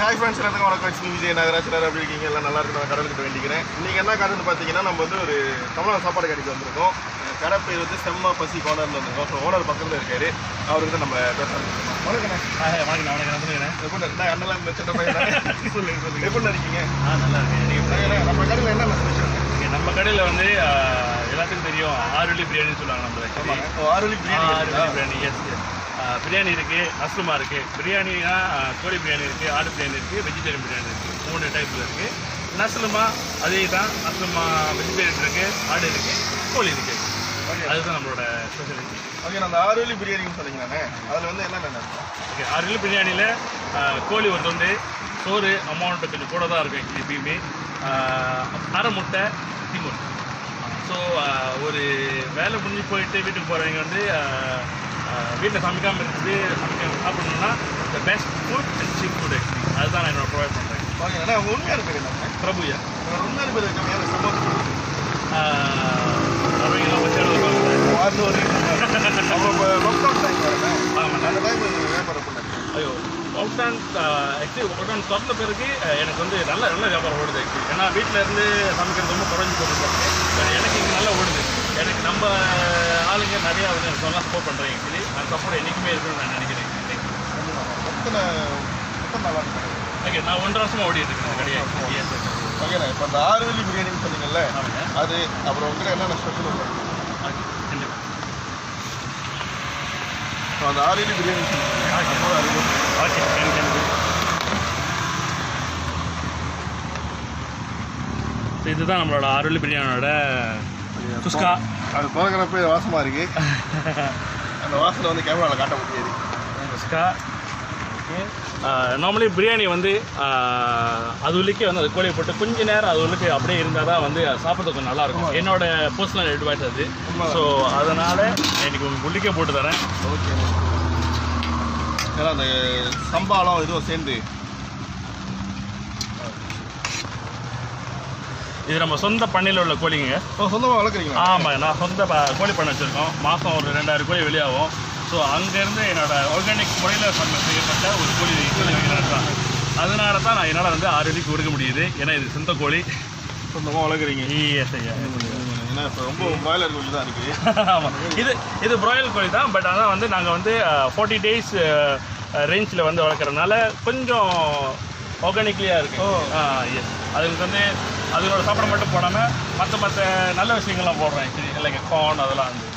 Hi friends, எல்லாத்துக்கும் வணக்கம். விஜய் நாகராஜர் அப்படி இருக்கீங்க? எல்லாம் நல்லா இருக்கு. நான் கடலுக்கு வேண்டிக்கிறேன். இன்றைக்கி என்ன கடைன்னு பார்த்தீங்கன்னா, நம்ம வந்து ஒரு தமிழக சாப்பாடு கடைக்கு வந்திருக்கோம். கடை பேர் வந்து செம்ம பசி கோனர்னு வந்திருக்கோம். ஸோ ஓனர் பக்கத்தில் இருக்காரு. அவருக்கு தான் நம்ம பேசலாம். வணக்கண்ணே. வணக்கம். அண்ணெல்லாம் சின்ன பையன் சொல்லுங்க. எப்படி இருக்கீங்க? நல்லா இருக்கேன். நம்ம கடையில் என்ன ஸ்பெஷல்? நம்ம கடையில் வந்து எல்லாத்துக்கும் தெரியும், ஆறுவலி பிரியாணின்னு சொல்லுவாங்க. நம்ம ஆறுவலி பிரியாணி. எஸ் பிரியாணி இருக்குது, மஷ்ரூமா இருக்குது. பிரியாணினா கோழி பிரியாணி இருக்குது, ஆடு பிரியாணி இருக்குது, வெஜிடேரியன் பிரியாணி இருக்குது. 3 டைப்பில் இருக்குது. நஸ்லுமா அதே தான். நஸ்லுமா வெஜிடேரியன் இருக்குது, ஆடு இருக்குது, கோழி இருக்குது. அதுதான் நம்மளோட ஸ்பெஷாலிட்டி. ஓகே, அந்த ஆறுவலி பிரியாணின்னு சொன்னீங்கண்ணே, அதில் வந்து என்னென்ன? ஓகே, ஆறுவலி பிரியாணியில் கோழி ஒரு தொண்டு, சோறு அமௌண்ட்டு கொஞ்சம் கூட தான் இருக்கும் எப்பயுமே. அரை முட்டை, திமுர். ஸோ ஒரு வேலை முடிஞ்சு போயிட்டு வீட்டுக்கு போகிறவங்க வந்து வீட்டில் சமைக்காமல் இருக்குது, சாப்பிடணும்னா the best food and cheap food actually அதுதான் நான் என்னோட ப்ரொவைட் பண்ணுறேன். ஓகே, உங்கள் உண்மையான பேர் என்ன? பிரபுயா. உண்மையான பேர் இருக்க சம்பவம் அவங்களாம் வச்சு ஐயோ லாக்டவுன் லாக்டவுன் திறந்த பிறகு எனக்கு வந்து நல்ல வியாபாரம் ஓடுது ஆக்சுவலி. ஏன்னா வீட்டில் இருந்து சமைக்கிறது ரொம்ப குறைஞ்சி போட்டுருக்காங்க. எனக்கு இங்கே நல்லா ஓடுது. எனக்கு நம்ம ஆளுங்க நிறையா வந்து எனக்கு நல்லா சப்போர்ட் பண்ணுறேன் ஆக்சுவலி. அந்த சப்போர்ட் என்றைக்குமே இருக்குன்னு நான் நினைக்கிறேன். ஓகே, நான் 1.5 வருஷமாக ஓடிட்டு இருக்கேன் கிடையாது. ஓகேண்ணா, இப்போ அந்த ஆறுவலி பிரியாணின்னு சொன்னீங்கல்ல, அது அப்புறம் உங்கள்கிட்ட என்னென்ன ஸ்பெஷல் இல்லை? அந்த ஆறுவலி பிரியாணி இதுதான் நம்மளோட ஆறுவலி பிரியாணியோட சுஸ்கா. அது திறக்கிறப்ப வாசமாக இருக்கு. அந்த வாசனை வந்து கேமராவில் காட்ட முடியாது. சுஸ்கா. நார்மலி பிரியாணி வந்து அதுவுலிக்கே வந்து அது கோழியை போட்டு கொஞ்ச நேரம் அதுவுலிக்கு அப்படியே இருந்தால் தான் வந்து சாப்பிட்றது கொஞ்சம் நல்லாயிருக்கும். என்னோட பர்சனல் அட்வைஸ் அது. ஸோ அதனால் எனக்கு உங்களுக்கு உள்ளிக்கே போட்டு தரேன். ஓகே, ஏன்னா அந்த சம்பாலம் இதுவும் சேர்ந்து இது நம்ம சொந்த பண்ணையில் உள்ள கோழிங்க. சொந்தமாக வளர்க்குறீங்க? ஆமாம், நான் சொந்த கோழி பண்ணை வச்சுருக்கோம். மாதம் ஒரு 2000 கோழி வெளியாகும். ஸோ அங்கேருந்து என்னோட ஆர்கானிக் முறையில் செய்யப்பட்ட ஒரு கோழி நடத்துகிறாங்க. அதனால தான் நான் என்னால் வந்து 6 வரைக்கும் கொடுக்க முடியுது. ஏன்னா இது சொந்த கோழி, சொந்தமாக வளர்க்குறீங்க. எஸ் ஐயா. ஏன்னா இப்போ ரொம்ப பிராய்லர் கோழி தான் இருக்குது. ஆமாம், இது பிராய்லர் கோழி தான். பட் ஆனால் வந்து நாங்கள் வந்து 40 days ரேஞ்சில் வந்து வளர்க்குறதுனால கொஞ்சம் ஆர்கானிக்லியாக இருக்குது. எஸ், அதுக்கு வந்து அதுங்களோட சாப்பிட மட்டும் போடாமல் மற்ற நல்ல விஷயங்கள்லாம் போடுறேன் ஆக்சுவலி. இல்லைங்க கார்ன் அதெல்லாம் வந்து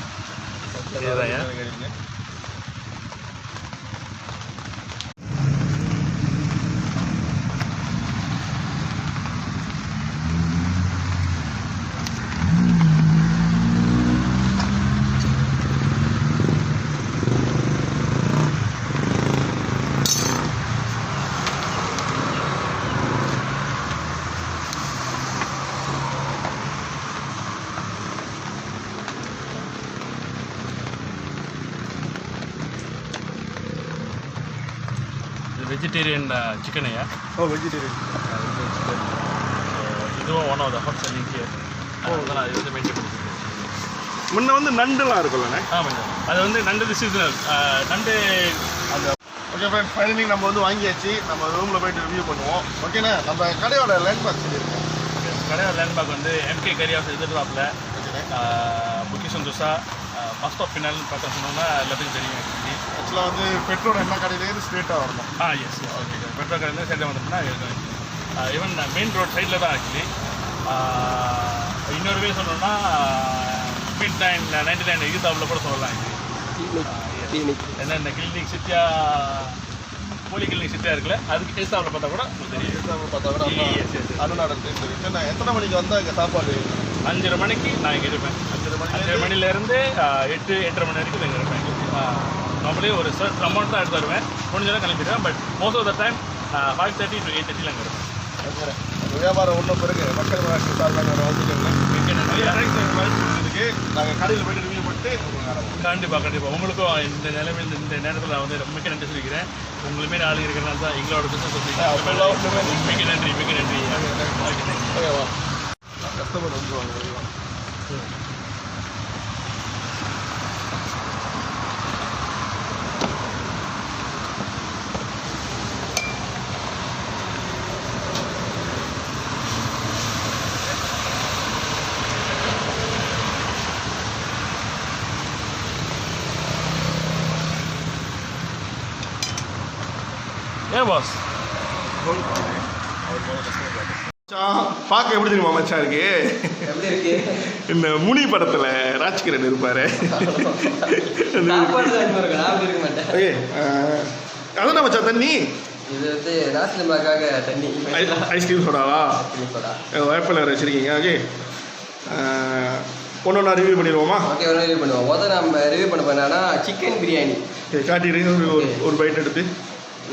வெஜிடேரியன் சிக்கன் ஐயா. வெஜிடேரியன் இதுவும் one of the hot selling here. நான் இது வந்து மெயின்டைன் பண்ணிக்கிறேன். முன்ன வந்து நண்டுலாம் இருக்கும்லண்ணே? ஆமாங்க, அது வந்து நண்டு சீசனல் நண்டு அந்த. ஓகே ஃப்ரெண்ட்ஸ், ஃபைனலி நம்ம வந்து வாங்கியாச்சு. நம்ம ரூமில் போய்ட்டு ரிவ்யூ பண்ணுவோம். ஓகேண்ணா, நம்ம கடையோட லேண்ட்மார்க் சொல்லியிருக்கோம். கடையோட லேண்ட்மார்க் வந்து MK கரி ஹவுஸ் எதிர்பார்ப்பில் புக்கிசன் துசா பஸ் ஸ்டாப் பின்னால் பார்த்தோம் சொன்னோம்னா எல்லாத்துக்கும் தெரியும். ஆக்சுவலாக வந்து பெட்ரோல் என்ன கடையிலேருந்து ஸ்ட்ரெயிட்டாக வரணும். S, okay. பெட்ரோல் கடையிலேருந்து சைடில் வந்துட்டோம்னா இருக்கும். ஈவன் மெயின் ரோட் சைடில் தான் ஆக்சுவலி. இன்னொரு வே சொன்னோம்னா மிட் 99 ஈத்தாவில் கூட சொல்லலாம் ஆக்சுவலி. என்ன இந்த கிளினிக் சிட்டியா கோழி கிளினிக் சிட்டியாக இருக்குல்ல, அதுக்கு ஈத்தாவில் பார்த்தா கூட தெரியும். ஈத்தாவில் பார்த்தா கூட அருணாடல் தெரியும். எத்தனை மணிக்கு வந்தால் இங்கே சாப்பாடு? 5:30 மணிக்கு நான் இங்கே இருப்பேன். 5:30 மணிலேருந்து 8-8:30 மணி வரைக்கும் இங்கே இருப்பேன். நார்மலி ஒரு சர்ட் அமௌண்ட் தான் எடுத்து வருவேன். முடிஞ்சதான் கிளம்பிடுவேன். But most of the time 5:30 to 8:30 அங்கே இருப்பேன். வியாபாரம் ஒன்றும் பிறகு மக்கள் வந்துட்டு நாங்கள் கடையில் போய்ட்டு ரிவ்யூ பண்ணிட்டு கண்டிப்பாக உங்களுக்கும் இந்த நிலைமையில் இந்த நேரத்தில் நான் வந்து மிக்க நன்றி சொல்லிக்கிறேன். உங்களுமே ஆள் இருக்கிறனால தான் எங்களோட பிஸ்னஸ் மிக்க நன்றி. கஸ்டமர் வந்துருவாங்க. ஏன் பாஸ் பார்க்க எப்படி தெரியுமா மச்சான் இருக்கு? எப்படி இருக்கு? இந்த முனி படத்துல ராஜ்கிரண் இருப்பாரு. ஓகே, அதான் மச்சான் தண்ணி. இது வந்து ராசிலமாக்காக தண்ணி. ஐஸ்கிரீம் சோடாவா? வேப்பில வச்சிருக்கீங்க. ஓகே, ஒன்று ரிவ்யூ பண்ணிடுவோமா? ஓகே, ஒரு ரிவ்யூ பண்ணுவோம். முதல்ல நம்ம ரிவ்யூ பண்ண போனா சிக்கன் பிரியாணி. காட்டிடுங்க ஒரு பைட் எடுத்து.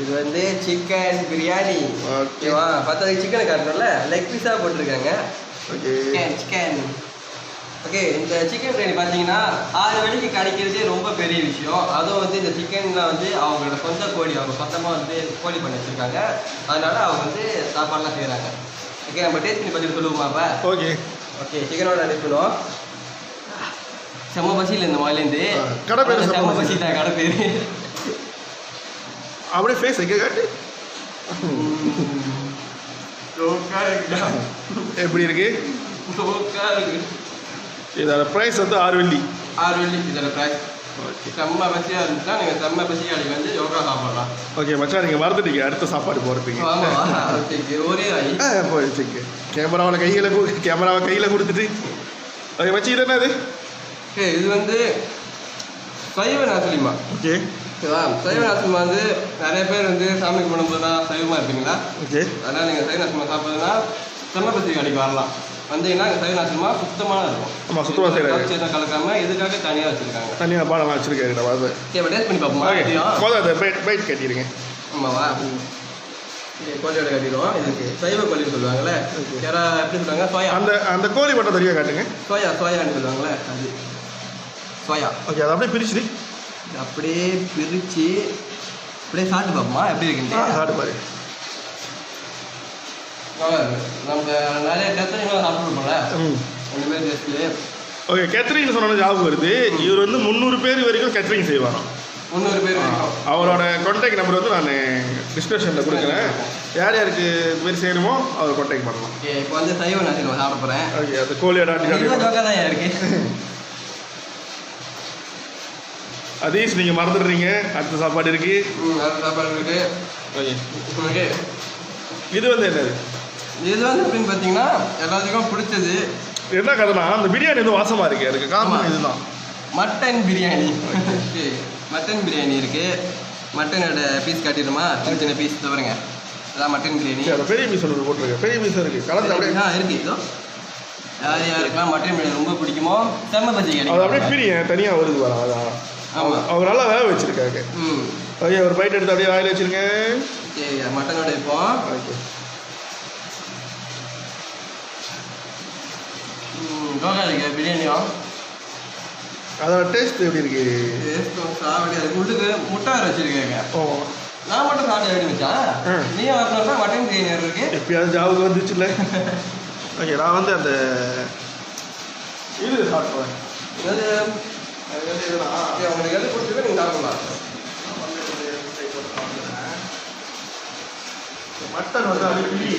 இது வந்து சிக்கன் பிரியாணி. ஓகேவா? பத்தாவது சிக்கனை காட்டணும்ல, லெக் பீஸாக போட்டிருக்காங்க. Okay, chicken. ஓகே, இந்த சிக்கன் பிரியாணி பார்த்தீங்கன்னா 6 மணிக்கு கிடைக்கிறதே ரொம்ப பெரிய விஷயம். அதுவும் வந்து இந்த சிக்கன்லாம் வந்து அவங்களோட சொந்த கோழி, அவங்க சொந்தமாக வந்து கோழி பண்ணி வச்சுருக்காங்க. அதனால அவங்க வந்து சாப்பாடுலாம் செய்கிறாங்க. ஓகே, நம்ம டேஸ்ட் பண்ணி பார்த்துட்டு சொல்லுவோமாப்பா? ஓகே ஓகே, சிக்கனோட அனுப்பணும். செம்ம பசியில் இந்த மாதிரிலேருந்து கடை பேர் செம்ம பசி தான் கடை பேர். அப்படியே ஃபேஸ் எங்கே காட்டு. எப்படி இருக்கு? இதோட ப்ரைஸ் வந்து 6 வெள்ளி. 6 வெள்ளி இதோட ப்ரைஸ். செம்ம பசியாக இருந்துச்சுன்னா நீங்கள் செம்ம பசி கடைக்கு வந்து யோகா சாப்பிடலாம். ஓகே மச்சான், நீங்கள் மறந்துட்டீங்க அடுத்த சாப்பாடு போகிறதுக்கு. ஒரே போயிடுச்சு. கேமராவை கையில் கொடுத்துட்டு. ஓகே மச்சி, இது என்னது? ஓகே, இது வந்து சைவ நாசலிமா. ஓகே, ஓகேவா? சைவ நாசலிமா வந்து நிறைய பேர் வந்து சாமி கும்பிடும்போது தான் சைவமாக இருப்பீங்களா? ஓகே, அதனால் நீங்கள் சைவ நாசலிமா சாப்பிட்றதுனா செம்ம பசி கடைக்கு வரலாம். வந்தீங்கன்னா சைவ நாசலிமா சுத்தமாக இருக்கும். ஆமாம், சுத்தமாக செய்கிறாங்க. எதுவும் கலக்காம இதுக்காக தனியாக வச்சுருக்காங்க. தனியாக பாடலாம் வச்சுருக்காங்க. நம்ம அது ஓகே, டேஸ்ட் பண்ணி பார்ப்போமா? அதை பைட் கட்டிடுங்க. ஆமாவா? கோழியோட கட்டிடுவோம். இதுக்கு சைவ கோழின்னு சொல்லுவாங்கள்ல, யாரா எப்படி சொல்லுவாங்க? சோயா. அந்த கோழி மட்டும் தனியாக காட்டுங்க. சோயான்னு சொல்லுவாங்கள்ல, அது சோயா. ஓகே, அதை அப்படியே பிரிச்சுட்டு அப்படியே பிரித்து அப்படியே சாப்பிட்டு பார்ப்போமா எப்படி இருக்குன்னு? சாப்பிட்டு பாரு. நம்ம நிறைய கத்திரிக்காய் சாப்பிட்டுருப்போம்ல, அந்த மாதிரி டேஸ்ட்டு. ஓகே, கேட்ரிங் சொன்ன ஞாபகம் வருது. இவர் வந்து 300 பேர் வரைக்கும் கேட்ரிங் செய்வாராம். 300 பேர் வரைக்கும். அவரோட கான்டாக்ட் நம்பர் வந்து நான் டிஸ்கிரிப்ஷனில் கொடுக்குறேன். யார் யாருக்கு இது மாதிரி செய்யணுமோ அவர் கான்டாக்ட் பண்ணலாம். ஓகே, இப்போ வந்து சைவ நாசிலமா சாப்பிட போகிறேன். ஓகே, அந்த கோழியோட தான் இருக்கு. அதீஷ், நீங்கள் மறந்துடுறீங்க. அடுத்த சாப்பாடு இருக்கு. அடுத்த சாப்பாடு இருக்கு. ஓகே ஓகே, இது வந்து என்னது? இது வந்து அப்படின்னு பார்த்தீங்கன்னா எல்லாத்துக்கும் பிடிச்சது என்ன கதைனா, அந்த பிரியாணி வந்து வாசமாக இருக்கு. அதுக்கு காரணம் இதுதான், mutton biryani. Okay, mutton biryani இருக்கு. மட்டனோட பீஸ் காட்டிடுமா? சின்ன சின்ன பீஸ் தவிரங்க, அதான் மட்டன் பிரியாணி. அந்த பெரிய பீஸ் ஒன்று போட்டுருக்கு. பெரிய பீஸ் இருக்கு, கலந்து அப்படியே இருக்கு. இதோ யார் யாருக்கெல்லாம் மட்டன் பிரியாணி ரொம்ப பிடிக்குமோ செம்ம பஜ்ஜி அது கிடைக்கும். அப்படியே பிரியாணி தனியாக வருது வர. அதான் ஆமாம், அவங்க நல்லா வேக வச்சிருக்காங்க. ஓகே, ஒரு பைட் எடுத்து அப்படியே வாயில் வச்சிருங்க. ஓகே, மட்டனோட இப்போ ஓகே, கோகா இருக்கு பிரியாணியும். அதோட டேஸ்ட் எப்படி இருக்கு? டேஸ்ட்டும் சாப்பிட்டு அதுக்கு உள்ளுக்கு முட்டை வேறு வச்சிருக்காங்க. ஓ, நான் மட்டும் சாப்பிட்டு எப்படி வச்சேன்? நீயும் வரணும்னா மட்டன் பிரியாணி இருக்கு. எப்பயாவது ஜாபுக்கு வந்துச்சுல்ல. ஓகே, நான் வந்து அந்த இது சாப்பிடுவேன். அது ஓகே, உங்களுக்கு எது பிடிச்சிருக்கோ நீங்கள் சாப்பிடலாம். மட்டன் வந்து அப்படியே பிரி.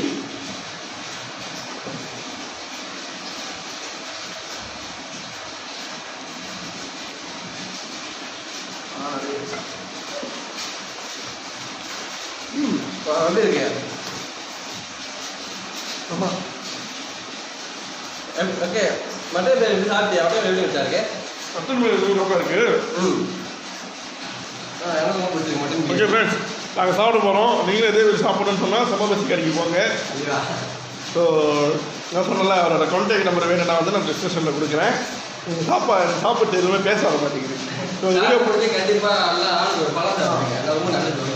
எப்படி இருக்கு? ஆமாம், ஓகே, மட்டன் பிரியாணி சாப்பிட்டியா? அப்படியே எப்படி வச்சா இருக்கு? மட்டன் பிரியாணி ரொம்ப இருக்கு. எனக்கு ரொம்ப பிடிச்சிருக்கு மட்டன் ஓகே பிரியாணி. ஃப்ரெண்ட்ஸ், நாங்கள் சாப்பிட போகிறோம். நீங்களும் இதே மாதிரி சாப்பிடணும்னு சொன்னால் சமபசி கடைக்கு போங்க. ஸோ நான் சொன்னல, அவரோட கான்டாக்ட் நம்பர் வேணும்னா வந்து நான் டிஸ்கிரிப்ஷனில் கொடுக்குறேன். நீங்கள் சாப்பிட்டு எதுவுமே பேச வர மாட்டேங்குது. ஸோ இந்த வீடியோ கண்டிப்பாக நல்லா ஒரு பழம் சாப்பிடுங்க, ரொம்ப நல்லது.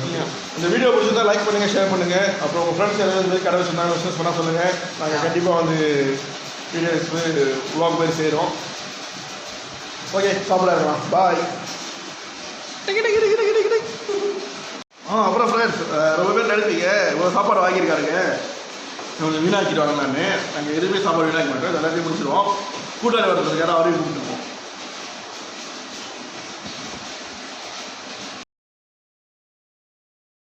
இந்த வீடியோ பிடிச்சிருந்தா லைக் பண்ணுங்கள், ஷேர் பண்ணுங்கள். அப்புறம் உங்கள் ஃப்ரெண்ட்ஸ் ஏதாவது கடை வச்சுருந்தாங்க பிஸ்னஸ் பண்ணால் சொல்லுங்கள். நாங்கள் கண்டிப்பாக வந்து வீடியோஸ் vlog மாதிரி செய்கிறோம். ஓகே, சாப்பிட இருக்கலாம். பாய். அப்புறம் ஃப்ரெண்ட்ஸ், ரொம்ப பேர் நினைப்பீங்க இவ்வளோ சாப்பாடு வாங்கியிருக்காருங்க, கொஞ்சம் வீணாக்கிடுவாங்க. நாங்கள் எதுவுமே சாப்பாடு வீணாக்க மாட்டோம். எல்லாத்தையும் முடிச்சிடுவோம். கூட்டாளி வரதுக்காக அவரையும் கூப்பிட்டுருவோம்.